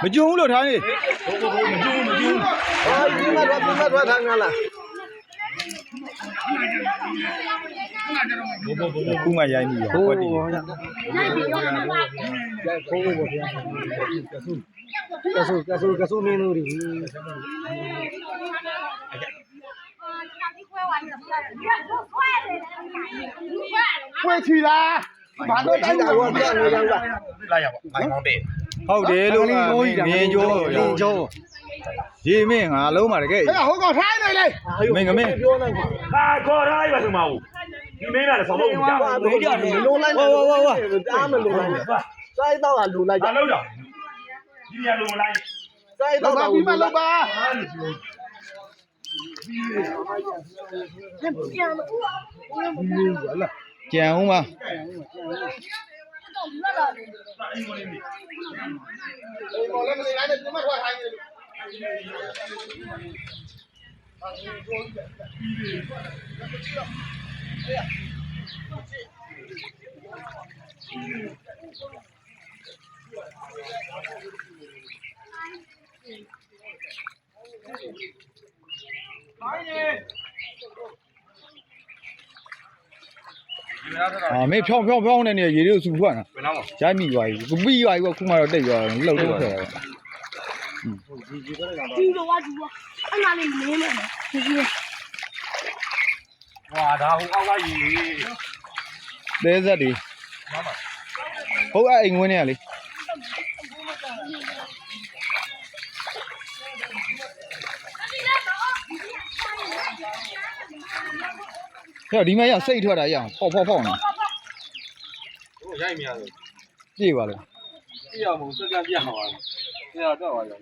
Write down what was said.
မကျုံလို့ထားနေဒီမှာတော့ထားငါလားခုမှရိုင်းပြီဟောဒီရိုက်ပြီးရောမှာပါခိုးဖို့ပေါ့ဗျာကဆူမင်းတို့တွေခွဲချီလားဘာလို့တိုင်းတာတော့ပြန်နေကြလားလာရပါဘိုင်ကောင်းတဲ့ဟုတ်တယ်လို့မြင်းကျိုးရေမင်းငါလုံးပါတကယ်ဟဲ့ဟိုကောင်ထိုင်းနေလေမင်းပြောလိုက်ပါခေါ်ထားရပါစမဦးဒီမင်းကလည်းဆောင်းလို့ကြာမေးကြတယ်မလုံးလိုက်ဝါတားမလုံးလိုက်စိုက်တော့ကလူလိုက်ကြလုံးတော့ဒီရလုံးလိုက်စိုက်တော့ပြီးမှလောက်ပါကြံဦးပါမေဖြောင်းနေနေရေတွေစူထွက်တာဘယ်တော့မှရိုက်မိသွားပြီပြီးသွားပြီခုမှတော့တိတ်သွားတယ်လှုပ်တော့ခဲ့တယ်ဒီလိုဝါဒီဝါအဲ့နာလေးမင်းနဲ့ဝါဒါဟိုအောက်ကကြီးသဲဆက်တွေဟုတ်အဲ့အိမ်ဝင်းနေရလေဟဲ့ဒီမှာရစိတ်ထွက်တာရအောင်ဖောက်နေဟိုရိုက်မြရဆိုပြေးပါလေပြရမို့စက်ကပြအောင်ပါပြရတော့ပါရော